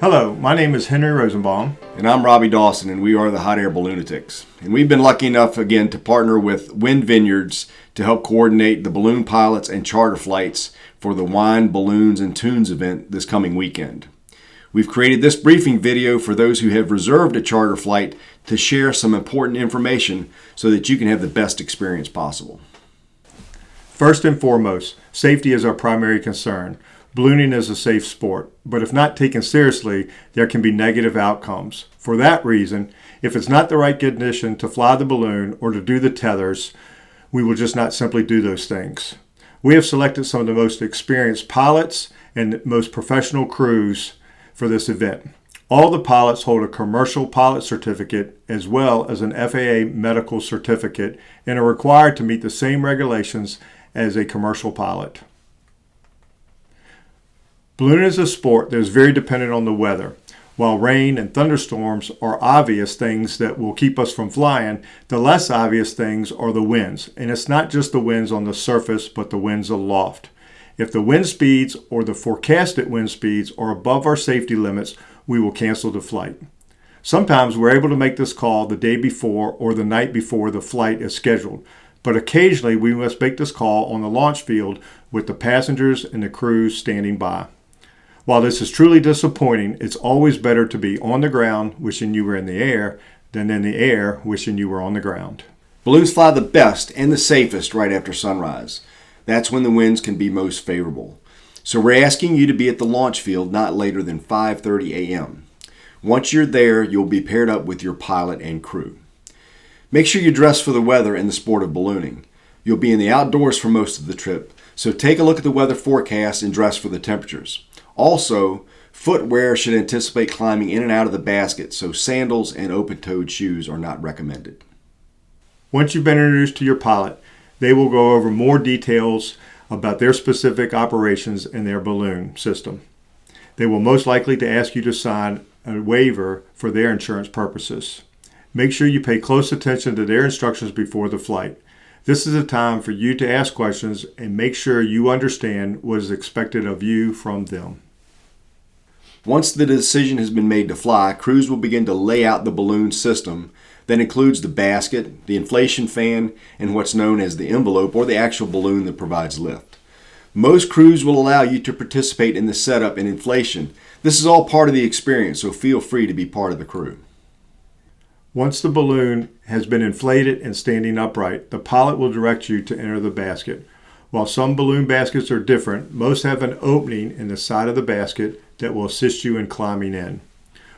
Hello, my name is Henry Rosenbaum. And I'm Robbie Dawson, and we are the Hot Air Balloonatics. And we've been lucky enough again to partner with Wind Vineyards to help coordinate the balloon pilots and charter flights for the Wine, Balloons, and Tunes event this coming weekend. We've created this briefing video for those who have reserved a charter flight to share some important information so that you can have the best experience possible. First and foremost, safety is our primary concern. Ballooning is a safe sport, but if not taken seriously, there can be negative outcomes. For that reason, if it's not the right condition to fly the balloon or to do the tethers, we will just not simply do those things. We have selected some of the most experienced pilots and most professional crews for this event. All the pilots hold a commercial pilot certificate as well as an FAA medical certificate and are required to meet the same regulations as a commercial pilot. Ballooning is a sport that is very dependent on the weather. While rain and thunderstorms are obvious things that will keep us from flying, the less obvious things are the winds. And it's not just the winds on the surface, but the winds aloft. If the wind speeds or the forecasted wind speeds are above our safety limits, we will cancel the flight. Sometimes we're able to make this call the day before or the night before the flight is scheduled. But occasionally we must make this call on the launch field with the passengers and the crews standing by. While this is truly disappointing, it's always better to be on the ground wishing you were in the air than in the air wishing you were on the ground. Balloons fly the best and the safest right after sunrise. That's when the winds can be most favorable. So we're asking you to be at the launch field not later than 5:30 a.m. Once you're there, you'll be paired up with your pilot and crew. Make sure you dress for the weather and the sport of ballooning. You'll be in the outdoors for most of the trip, so take a look at the weather forecast and dress for the temperatures. Also, footwear should anticipate climbing in and out of the basket, so sandals and open-toed shoes are not recommended. Once you've been introduced to your pilot, they will go over more details about their specific operations in their balloon system. They will most likely to ask you to sign a waiver for their insurance purposes. Make sure you pay close attention to their instructions before the flight. This is a time for you to ask questions and make sure you understand what is expected of you from them. Once the decision has been made to fly, crews will begin to lay out the balloon system that includes the basket, the inflation fan, and what's known as the envelope or the actual balloon that provides lift. Most crews will allow you to participate in the setup and inflation. This is all part of the experience, so feel free to be part of the crew. Once the balloon has been inflated and standing upright, the pilot will direct you to enter the basket. While some balloon baskets are different, most have an opening in the side of the basket that will assist you in climbing in.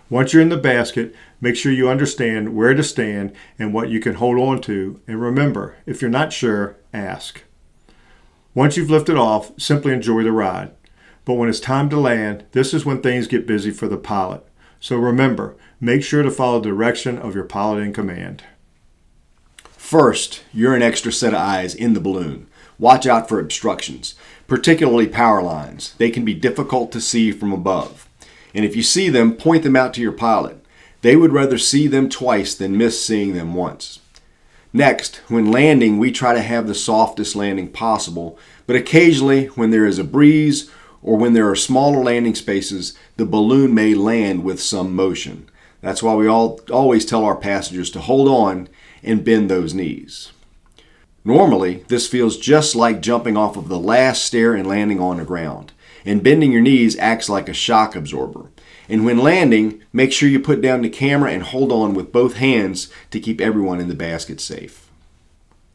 Once you're in the basket, make sure you understand where to stand and what you can hold on to, and remember, if you're not sure, ask. Once you've lifted off, simply enjoy the ride. But when it's time to land, this is when things get busy for the pilot. So remember, make sure to follow the direction of your pilot in command. First, you're an extra set of eyes in the balloon. Watch out for obstructions, particularly power lines. They can be difficult to see from above. And if you see them, point them out to your pilot. They would rather see them twice than miss seeing them once. Next, when landing, we try to have the softest landing possible, but occasionally when there is a breeze or when there are smaller landing spaces, the balloon may land with some motion. That's why we always tell our passengers to hold on and bend those knees. Normally, this feels just like jumping off of the last stair and landing on the ground. And bending your knees acts like a shock absorber. And when landing, make sure you put down the camera and hold on with both hands to keep everyone in the basket safe.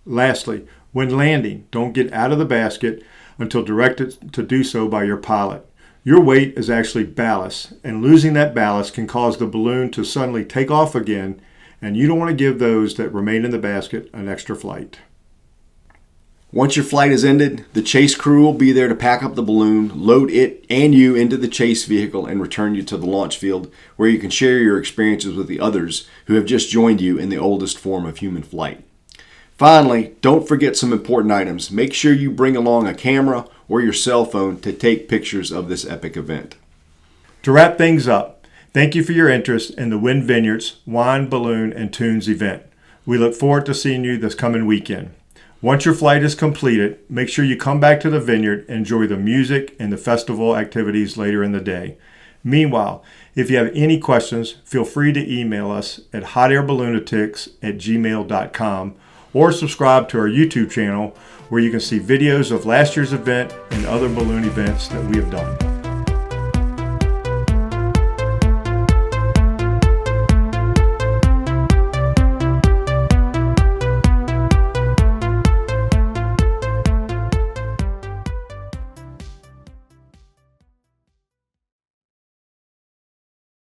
Lastly, when landing, don't get out of the basket until directed to do so by your pilot. Your weight is actually ballast, and losing that ballast can cause the balloon to suddenly take off again, and you don't want to give those that remain in the basket an extra flight. Once your flight is ended, the chase crew will be there to pack up the balloon, load it and you into the chase vehicle, and return you to the launch field where you can share your experiences with the others who have just joined you in the oldest form of human flight. Finally, don't forget some important items. Make sure you bring along a camera or your cell phone to take pictures of this epic event. To wrap things up, thank you for your interest in the Wind Vineyards Wine, Balloon, and Tunes event. We look forward to seeing you this coming weekend. Once your flight is completed, make sure you come back to the vineyard and enjoy the music and the festival activities later in the day. Meanwhile, if you have any questions, feel free to email us at hotairballoonatics@gmail.com or subscribe to our YouTube channel where you can see videos of last year's event and other balloon events that we have done.